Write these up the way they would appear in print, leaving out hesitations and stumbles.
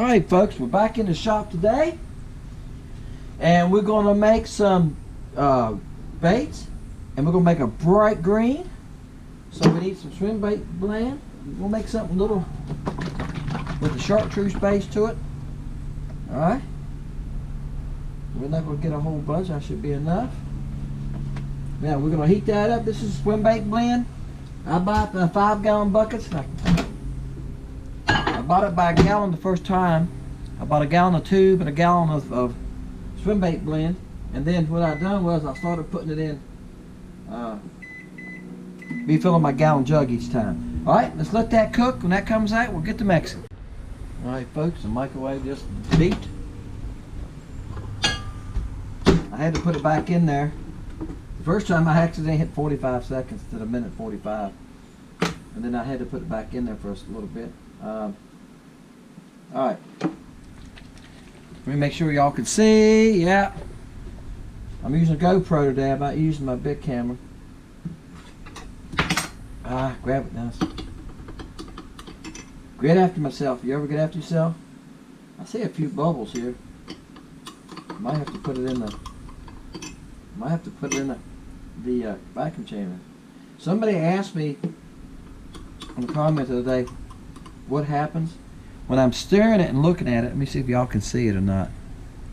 Alright folks, we're back in the shop today and we're going to make some baits, and we're going to make a bright green. So we need some swim bait blend. We'll make something little with the chartreuse base to it. Alright, we're not going to get a whole bunch, that should be enough. Now we're going to heat that up. This is swim bait blend. I bought 5-gallon buckets. I bought it by a gallon the first time. I bought a gallon of tube and a gallon of swim bait blend, and then what I done was I started putting it in, refilling my gallon jug each time. Alright, let's let that cook. When that comes out, we'll get to mixing. Alright folks, the microwave just beeped. I had to put it back in there. The first time I accidentally hit 45 seconds instead of minute 45, and then I had to put it back in there for a little bit. Alright, let me make sure y'all can see. Yeah, I'm using a GoPro today. I'm not using my big camera. Grab it now. Get after myself. You ever get after yourself? I see a few bubbles here. Might have to put it in the vacuum chamber. Somebody asked me on the comment the other day what happens when I'm staring at it and looking at it. Let me see if y'all can see it or not.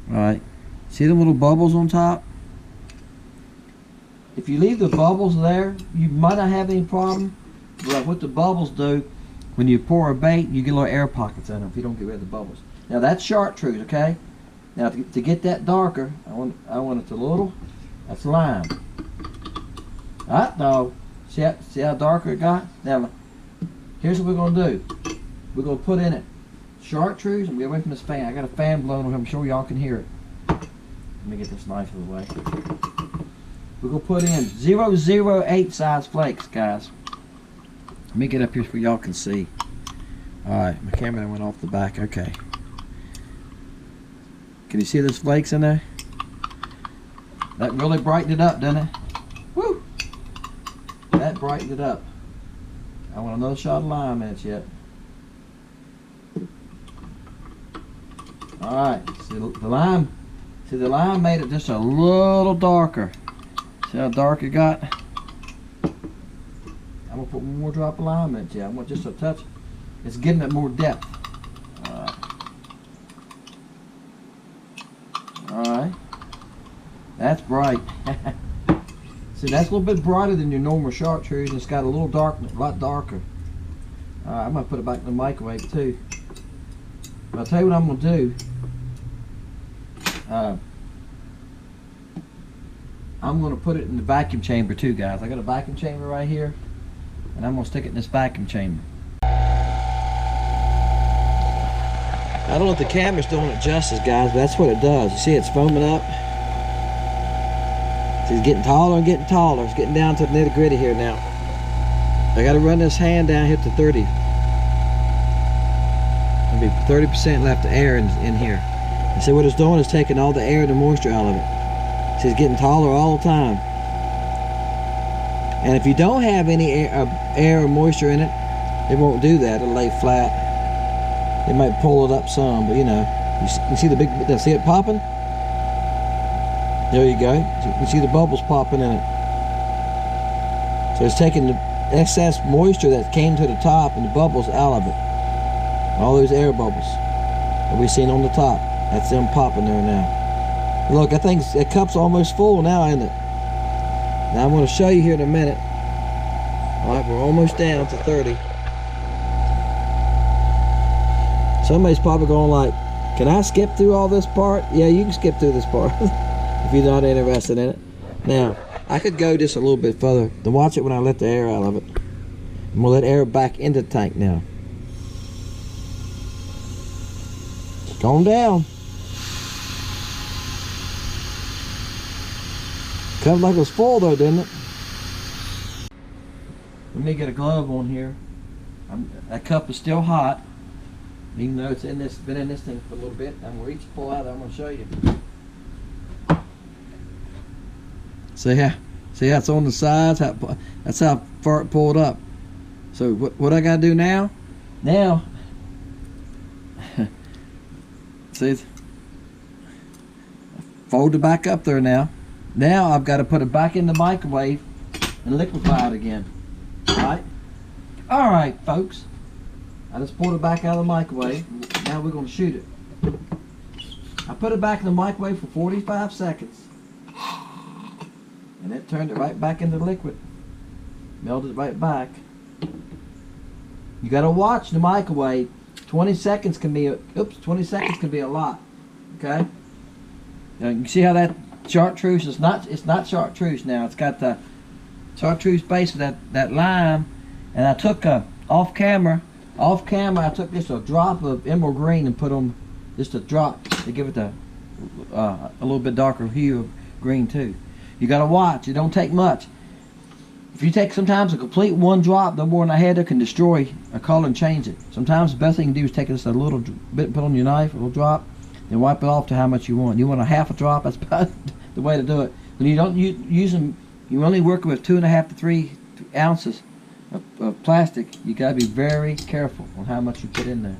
Alright, see the little bubbles on top? If you leave the bubbles there, you might not have any problem, but what the bubbles do, when you pour a bait, you get little air pockets in them if you don't get rid of the bubbles. Now that's chartreuse, okay? Now to get that darker, I want it a little, that's lime. Alright, now, see how darker it got? Now, here's what we're going to do. We're going to put in it chartreuse, and get away from this fan. I got a fan blowing on here. I'm sure y'all can hear it. Let me get this knife out of the way. We're going to put in 008 size flakes, guys. Let me get up here so y'all can see. Alright, my camera went off the back. Okay. Can you see those flakes in there? That really brightened it up, doesn't it? Woo! That brightened it up. I want another shot of lime in it yet. Alright, see the lime made it just a little darker. See how dark it got? I'm going to put one more drop of lime in it yet. I want just a touch. It's giving it more depth. Alright. That's bright. See, that's a little bit brighter than your normal chartreuse, and it's got a little dark, a lot darker. I'm going to put it back in the microwave too. But I'll tell you what I'm going to do. I'm going to put it in the vacuum chamber too, guys. I got a vacuum chamber right here, and I'm going to stick it in this vacuum chamber. I don't know if the camera's doing it justice, guys, but that's what it does. You see it's foaming up? See, it's getting taller and getting taller. It's getting down to the nitty gritty here now. I got to run this hand down here to 30. There'll be 30% left of air in here. And see what it's doing is taking all the air and the moisture out of it. See, it's getting taller all the time. And if you don't have any air or moisture in it, it won't do that. It'll lay flat. It might pull it up some, but you know, you see the big, see it popping? There you go. You see the bubbles popping in it. So it's taking the excess moisture that came to the top and the bubbles out of it. All those air bubbles that we've seen on the top, that's them popping there now. Look, I think the cup's almost full now, isn't it? Now I'm going to show you here in a minute. Alright, we're almost down to 30. Somebody's probably going like, can I skip through all this part? Yeah, you can skip through this part if you're not interested in it. Now, I could go just a little bit further to watch it when I let the air out of it. I'm going to let air back into the tank now. Calm down. Comes like it was full though, didn't it? Let me get a glove on here. That cup is still hot. Even though it's in this, been in this thing for a little bit. I'm going to reach, pull out, I'm going to show you. See how it's on the sides? That's how far it pulled up. So what I got to do now? Now, See, fold it back up there now. Now I've got to put it back in the microwave and liquefy it again. Alright? Alright, folks. I just pulled it back out of the microwave. Now we're going to shoot it. I put it back in the microwave for 45 seconds. And it turned it right back into liquid. Melted it right back. You got to watch the microwave. 20 seconds can be 20 seconds can be a lot. Okay? Now you see how that chartreuse is it's not chartreuse now. It's got the chartreuse base with that lime. And I took off camera I took just a drop of emerald green and put on just a drop to give it a little bit darker hue of green too. You got to watch. It don't take much. If you take sometimes a complete one drop, no more than a header, can destroy a color and change it. Sometimes the best thing you can do is take just a little bit, put on your knife, a little drop, and wipe it off to how much you want. You want a half a drop, that's about the way to do it. When you don't use them, you only work with 2.5 to 3 ounces of plastic. You got to be very careful on how much you put in there.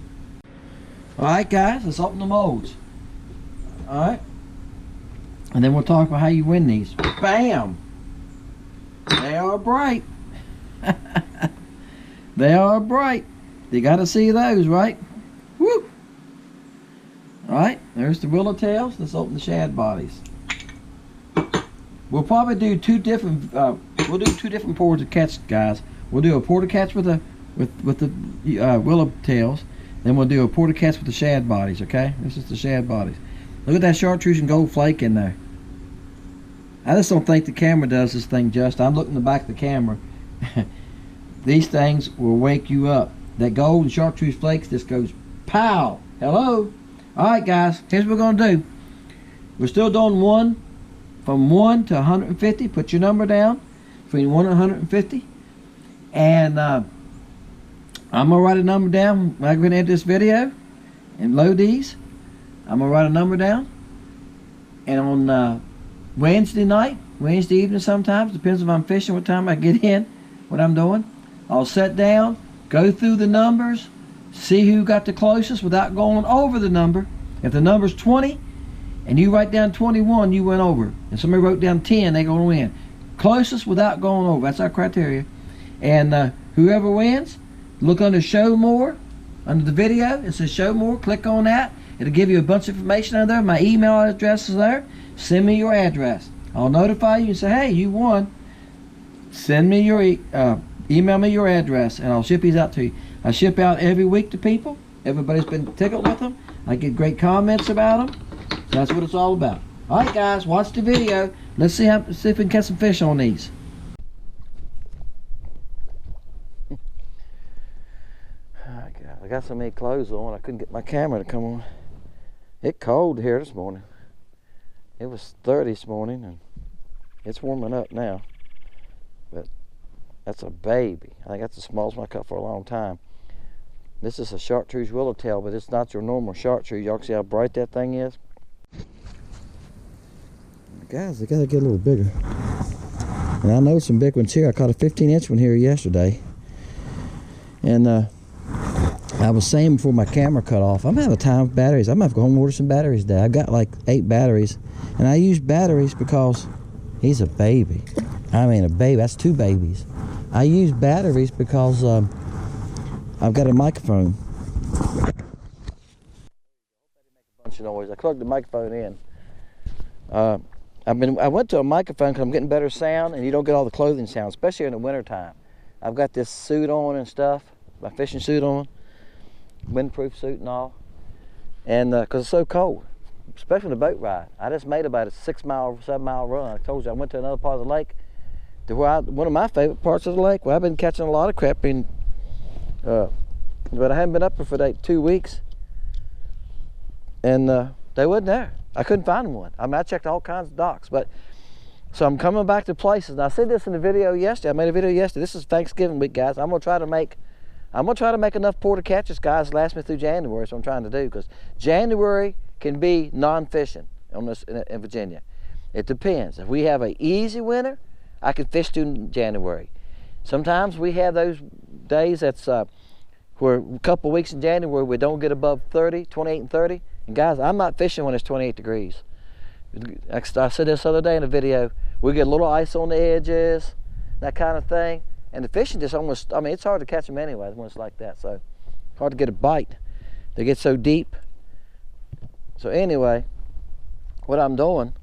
Alright guys, let's open the molds. Alright. And then we'll talk about how you win these. Bam! They are bright. They are bright. You got to see those, right? Woo! Alright, there's the willow tails. Let's open the shad bodies. We'll probably do two different porta catch, guys. We'll do a porta catch with the willow tails. Then we'll do a porta catch with the shad bodies, okay? This is the shad bodies. Look at that chartreuse and gold flake in there. I just don't think the camera does this thing just. I'm looking in the back of the camera. These things will wake you up. That gold and chartreuse flakes just goes pow. Hello. Alright guys, here's what we're going to do. We're still doing from 1 to 150. Put your number down between 1 and 150. And I'm going to write a number down when I'm going to edit this video and load these. I'm going to write a number down. And on Wednesday evening sometimes, depends if I'm fishing, what time I get in, what I'm doing, I'll sit down, go through the numbers, see who got the closest without going over the number. If the number's 20 and you write down 21, you went over. And somebody wrote down 10, they're going to win. Closest without going over, that's our criteria. And whoever wins, look under show more, under the video, it says show more, click on that. It'll give you a bunch of information on there. My email address is there. Send me your address. I'll notify you and say, hey, you won. Send me your email me your address and I'll ship these out to you. I ship out every week to people. Everybody's been tickled with them. I get great comments about them. So that's what it's all about. Alright guys, watch the video. Let's see if we can catch some fish on these. Alright guys, I got so many clothes on I couldn't get my camera to come on. It's cold here this morning. It was 30 this morning and it's warming up now. But that's a baby. I think that's the smallest one I cut for a long time. This is a chartreuse willowtail, but it's not your normal chartreuse. Y'all see how bright that thing is? Guys, they gotta get a little bigger. And I know some big ones here. I caught a 15-inch one here yesterday. And I was saying before my camera cut off, I'm out of time with batteries. I'm gonna have to go home and order some batteries today. I've got like 8 batteries. And I use batteries because he's a baby. I mean a baby, that's 2 babies. I use batteries because I've got a microphone. Bunch of noise. I plugged the microphone in. I went to a microphone because I'm getting better sound and you don't get all the clothing sound, especially in the winter time. I've got this suit on and stuff, my fishing suit on, windproof suit and all. And because it's so cold, especially the boat ride. I just made about a 7 mile run. I told you I went to another part of the lake to where one of my favorite parts of the lake where I've been catching a lot of crappie. But I haven't been up there for like 2 weeks. And they wasn't there. I couldn't find one. I mean, I checked all kinds of docks. But so I'm coming back to places. And I said this in the video yesterday. I made a video yesterday. This is Thanksgiving week, guys. I'm gonna try to make enough porta catches, guys, to last me through January. That's what I'm trying to do, because January can be non-fishing on this in Virginia. It depends. If we have an easy winter, I can fish through January. Sometimes we have those days that's where a couple of weeks in January we don't get above 30, 28 and 30. And guys, I'm not fishing when it's 28 degrees. I said this other day in a video, we get a little ice on the edges, that kind of thing. And the fishing just almost, I mean, it's hard to catch them anyway when it's like that. So hard to get a bite. They get so deep. So anyway, what I'm doing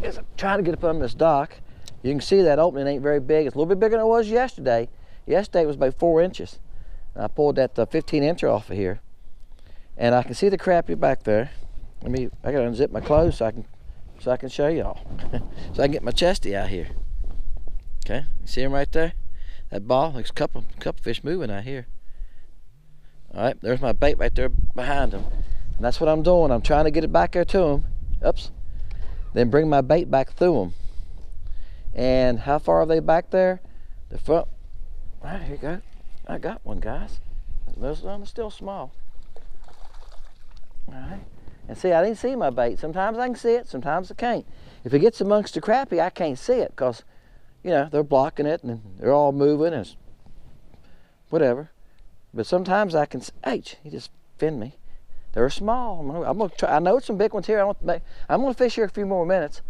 is I'm trying to get up on this dock. You can see that opening ain't very big. It's a little bit bigger than it was yesterday. Yesterday it was about 4 inches. And I pulled that 15 incher off of here. And I can see the crappie back there. I gotta unzip my clothes so I can show y'all. So I can get my chesty out here. Okay, you see him right there? That ball, there's a couple fish moving out here. All right, there's my bait right there behind him. And that's what I'm doing. I'm trying to get it back there to him. Oops. Then bring my bait back through him. And how far are they back there? The front. All right, here you go. I got one, guys. This one is still small. All right. And see, I didn't see my bait. Sometimes I can see it, sometimes I can't. If it gets amongst the crappie, I can't see it because, you know, they're blocking it and they're all moving and whatever. But sometimes I can, hey, he just finned me. They're small. I'm gonna try. I know it's some big ones here. I'm gonna fish here a few more minutes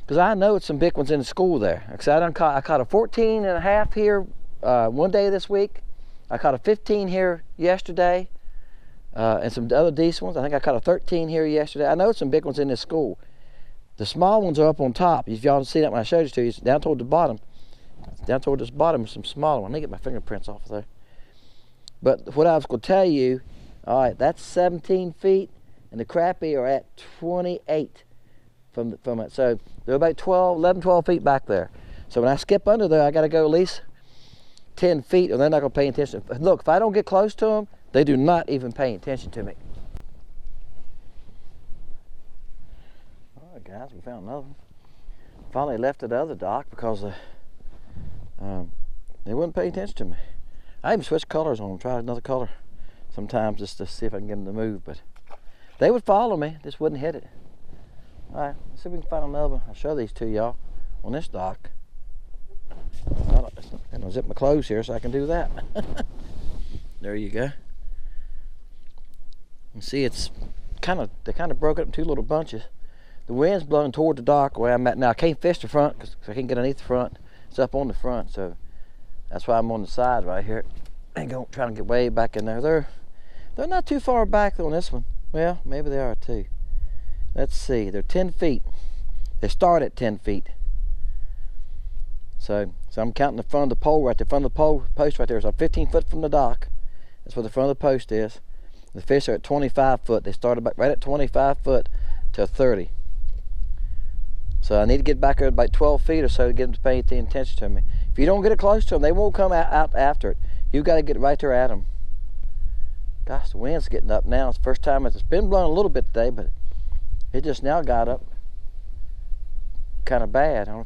because I know it's some big ones in the school there. Because I caught a 14 and a half here one day this week. I caught a 15 here yesterday. And some other decent ones. I think I caught a 13 here yesterday. I know some big ones in this school. The small ones are up on top. If y'all see that when I showed it to you, it's down toward the bottom. Down toward this bottom is some smaller ones. Let me get my fingerprints off of there. But what I was going to tell you, all right, that's 17 feet, and the crappie are at 28 from it. So they're about 11, 12 feet back there. So when I skip under there, I got to go at least 10 feet, or they're not going to pay attention. Look, if I don't get close to them, they do not even pay attention to me. All right, guys, we found another one. Finally left at the other dock because they wouldn't pay attention to me. I even switched colors on them, tried another color sometimes just to see if I can get them to move, but they would follow me, just wouldn't hit it. All right, let's see if we can find another one. I'll show these to y'all on this dock. I'm gonna zip my clothes here so I can do that. There you go. You see, they kind of broke up in two little bunches. The wind's blowing toward the dock where I'm at now. I can't fish the front because I can't get underneath the front. It's up on the front, so that's why I'm on the side right here. And trying to get way back in there. They're not too far back on this one. Well, maybe they are too. Let's see. They're 10 feet. They start at 10 feet. So I'm counting the front of the pole right there. Front of the post right there. So I'm 15 foot from the dock. That's where the front of the post is. The fish are at 25 foot. They started right at 25 foot to 30. So I need to get back there about 12 feet or so to get them to pay attention to me. If you don't get it close to them, they won't come out after it. You've got to get right there at them. Gosh, the wind's getting up now. It's the first time it's been blowing a little bit today, but it just now got up kind of bad. I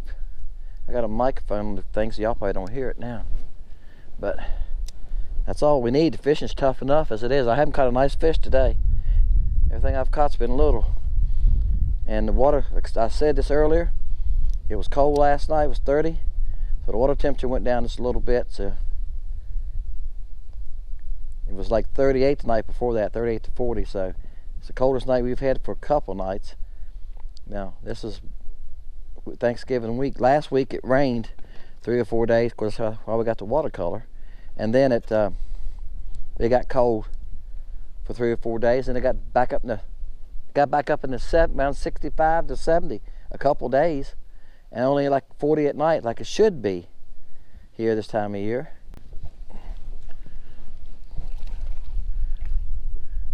got a microphone on the thing, so y'all probably don't hear it now. But that's all we need. The fishing's tough enough as it is. I haven't caught a nice fish today. Everything I've caught's been little. And the water, like I said this earlier, it was cold last night. It was 30. So the water temperature went down just a little bit. So it was like 38 the night before that, 38 to 40. So it's the coldest night we've had for a couple nights. Now, this is Thanksgiving week. Last week it rained 3 or 4 days. Of course, while we got the watercolor. And then it got cold for 3 or 4 days, and it got back up in the around 65 to 70 a couple days, and only like 40 at night, like it should be here this time of year.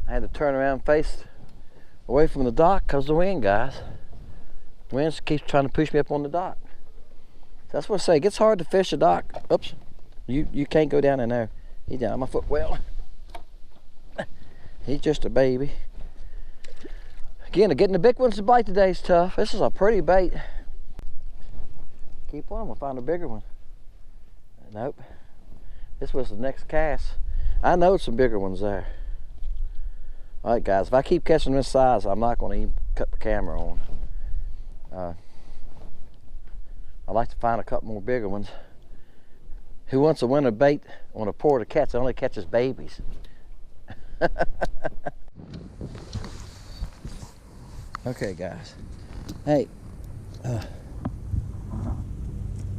I had to turn around and face away from the dock because of the wind, guys. The wind keeps trying to push me up on the dock. So that's what I say. It gets hard to fish a dock. Oops. You can't go down in there. He's down my foot well. He's just a baby. Again, getting the big ones to bite today is tough. This is a pretty bait. Keep on, we'll find a bigger one. Nope. This was the next cast. I know some bigger ones there. All right, guys, if I keep catching this size, I'm not going to even cut the camera on. I'd like to find a couple more bigger ones. Who wants to win a bait on a port of cats that only catches babies? Okay, guys. Hey, I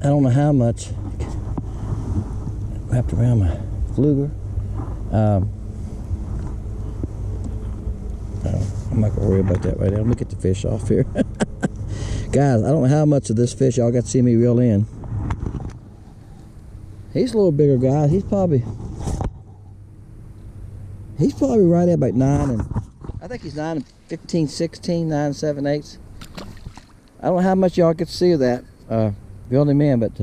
don't know how much wrapped around my fluger. I'm not gonna worry about that right now. Let me get the fish off here. Guys, I don't know how much of this fish y'all got to see me reel in. He's a little bigger, guys. He's probably right at about 9 and I think he's 9 and 15, 16, 9 and 7/8. I don't know how much y'all get to see of that reeled him in, but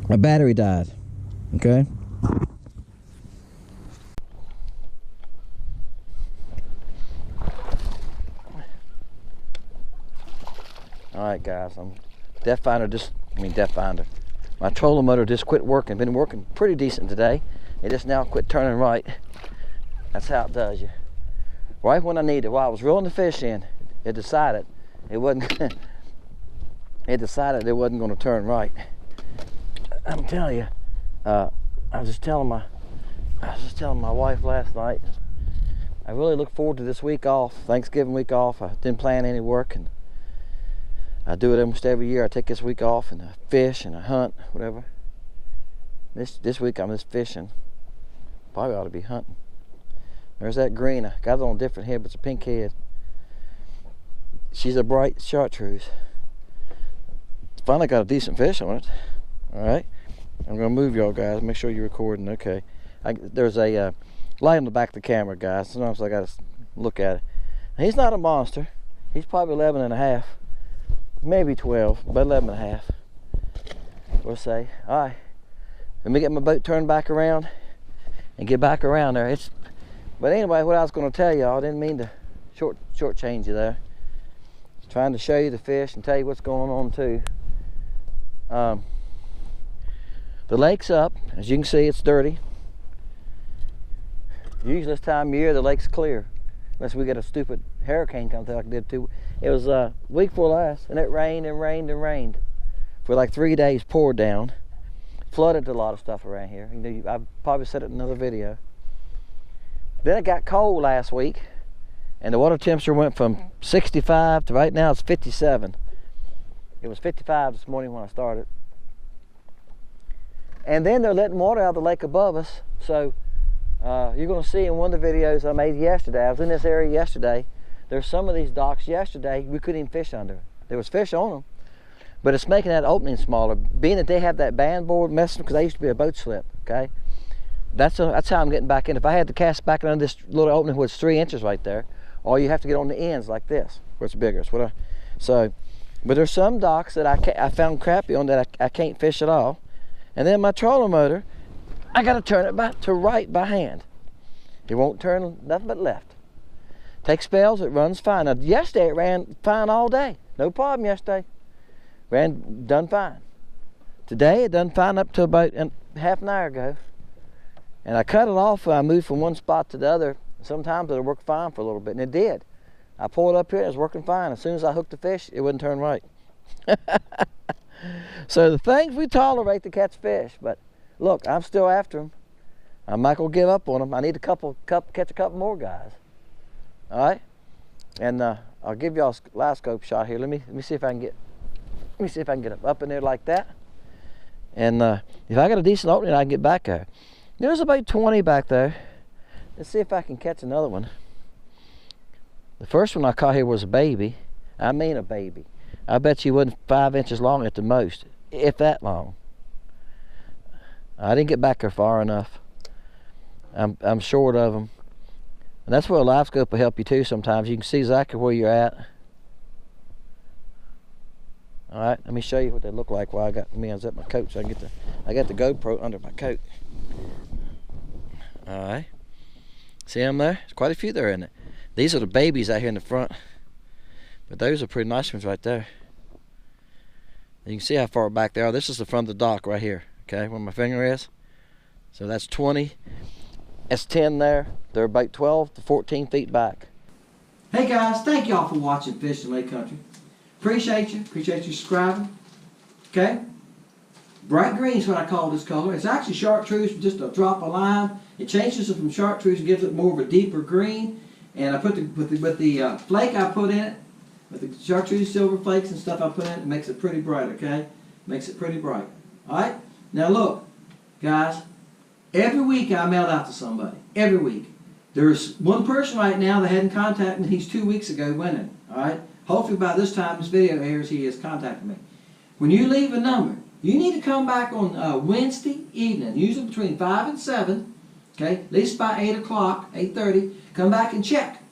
my battery died. Okay. Alright guys, my trolling motor just quit working. Been working pretty decent today. It just now quit turning right. That's how it does you. Right when I needed it, while I was reeling the fish in, it decided it wasn't it decided it wasn't going to turn right. I'm telling you, I was just telling my wife last night, I really look forward to this week off, Thanksgiving week off. I didn't plan any work, and I do it almost every year. I take this week off and I fish and I hunt, whatever. This week I'm just fishing. Probably ought to be hunting. There's that green. I got it on a different head, but it's a pink head. She's a bright chartreuse. Finally got a decent fish on it. Alright. I'm going to move y'all guys. Make sure you're recording. Okay. There's a light on the back of the camera, guys. Sometimes I got to look at it. He's not a monster. He's probably 11 and a half. Maybe 12, but 11 and a half. We'll say. Alright. Let me get my boat turned back around and get back around there. But anyway, what I was going to tell y'all, I didn't mean to shortchange you there. Trying to show you the fish and tell you what's going on too. The lake's up. As you can see, it's dirty. Usually this time of year, the lake's clear. Unless we get a stupid hurricane come through like it did too. It was week before last, and it rained and rained and rained. For like 3 days, poured down. Flooded a lot of stuff around here. You know, I've probably said it in another video. Then it got cold last week, and the water temperature went from 65 to right now it's 57. It was 55 this morning when I started. And then they're letting water out of the lake above us. So you're going to see in one of the videos I made yesterday, I was in this area yesterday, there's some of these docks yesterday we couldn't even fish under. There was fish on them, but it's making that opening smaller. Being that they have that band board messing, because they used to be a boat slip, okay? That's how I'm getting back in. If I had to cast back under this little opening where it's 3 inches right there, or you have to get on the ends like this, where it's bigger. But there's some docks that I found crappie on that I can't fish at all. And then my trolling motor, I got to turn it back to right by hand. It won't turn nothing but left. Takes spells, it runs fine. Now yesterday it ran fine all day. No problem yesterday. Done fine. Today it done fine up to about half an hour ago. And I cut it off when I moved from one spot to the other. Sometimes it'll work fine for a little bit, and it did. I pulled up here, it was working fine. As soon as I hooked the fish, it wouldn't turn right. So the things we tolerate to catch fish, but look, I'm still after them. I'm not gonna give up on them. I need catch a couple more guys. All right, and I'll give y'all a Livescope shot here. Let me see if I can get up in there like that. And if I got a decent opening, I can get back there. There's about 20 back there. Let's see if I can catch another one. The first one I caught here was a baby. I mean a baby. I bet you wasn't 5 inches long at the most, if that long. I didn't get back there far enough. I'm short of them. And that's where a Livescope will help you too sometimes. You can see exactly where you're at. All right, let me show you what they look like while I unzip my coat so I got the GoPro under my coat. All right, see them there? There's quite a few there in it. These are the babies out here in the front, but those are pretty nice ones right there. You can see how far back they are. This is the front of the dock right here, okay, where my finger is. So that's 20, that's 10 there. They're about 12 to 14 feet back. Hey guys, thank y'all for watching Fish in Lake Country. Appreciate you subscribing, okay? Bright green is what I call this color. It's actually chartreuse with just a drop of lime. It changes it from chartreuse and gives it more of a deeper green. And I put with the flake I put in it, with the chartreuse silver flakes and stuff I put in it, it makes it pretty bright, okay? Makes it pretty bright. Alright? Now look, guys, every week I mail out to somebody. Every week. There's one person right now that hadn't contacted me. He's 2 weeks ago winning. Alright? Hopefully by this time this video airs, he has contacted me. When you leave a number, you need to come back on Wednesday evening, usually between 5 and 7, okay? At least by 8 o'clock, 8:30, come back and check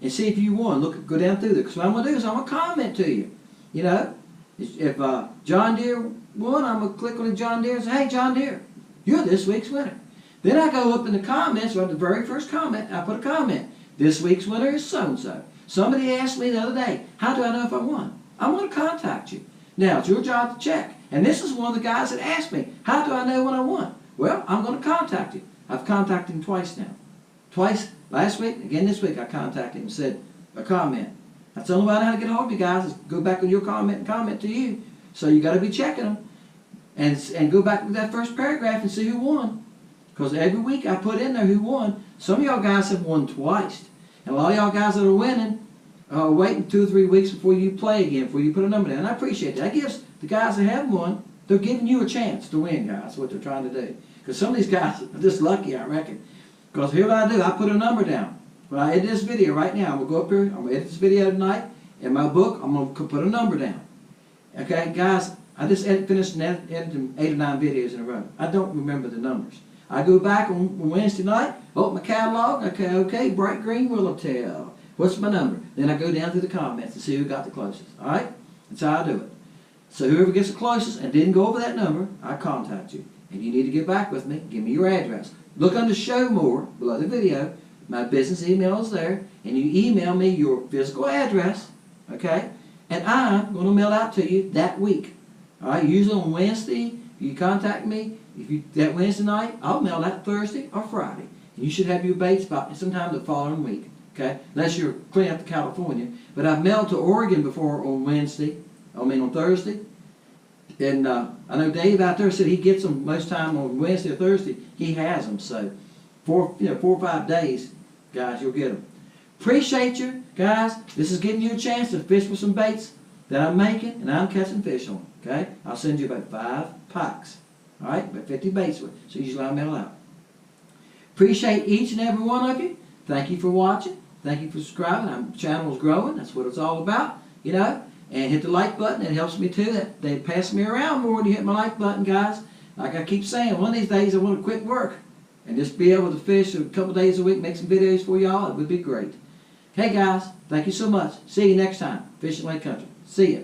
and see if you won. Go down through there. Because what I'm going to do is I'm going to comment to you. You know, if John Deere won, I'm going to click on the John Deere and say, hey, John Deere, you're this week's winner. Then I go up in the comments, right, the very first comment, I put a comment. This week's winner is so-and-so. Somebody asked me the other day, how do I know if I won? I'm going to contact you. Now, it's your job to check. And this is one of the guys that asked me, how do I know when I won? Well, I'm going to contact you. I've contacted him twice now. Twice last week, again this week I contacted him and said a comment. That's the only way I know how to get a hold of you guys is go back on your comment and comment to you. So you got to be checking them. And go back to that first paragraph and see who won. Because every week I put in there who won. Some of y'all guys have won twice. And a lot of y'all guys that are winning are waiting 2 or 3 weeks before you play again, before you put a number down. And I appreciate that. That gives the guys that have won, they're giving you a chance to win, guys, what they're trying to do. Because some of these guys are just lucky, I reckon. Because here's what I do. I put a number down. When I edit this video right now, I'm going to go up here, I'm going to edit this video tonight. In my book, I'm going to put a number down. Okay, guys, I just finished editing 8 or 9 videos in a row. I don't remember the numbers. I go back on Wednesday night, open my catalog, okay, bright green willow tail. What's my number? Then I go down through the comments and see who got the closest. Alright? That's how I do it. So whoever gets the closest and didn't go over that number, I contact you. And you need to get back with me. Give me your address. Look under Show More below the video. My business email is there. And you email me your physical address. Okay? And I'm going to mail out to you that week. Alright? Usually on Wednesday, you contact me. If you that Wednesday night, I'll mail that Thursday or Friday. And you should have your baits by sometime the following week. Okay? Unless you're cleaning up to California. But I've mailed to Oregon before on on Thursday. And I know Dave out there said he gets them most time on Wednesday or Thursday. He has them. So 4 or 5 days, guys, you'll get them. Appreciate you, guys. This is giving you a chance to fish with some baits that I'm making and I'm catching fish on. Okay? I'll send you about 5 packs. Alright? About 50 baits with. So usually I mail out. Appreciate each and every one of you. Thank you for watching. Thank you for subscribing. The channel is growing. That's what it's all about. You know? And hit the like button. It helps me too. They pass me around more when you hit my like button, guys. Like I keep saying, one of these days I want to quit work and just be able to fish a couple days a week, make some videos for y'all. It would be great. Hey guys, thank you so much. See you next time. Fishing Lake Country. See ya.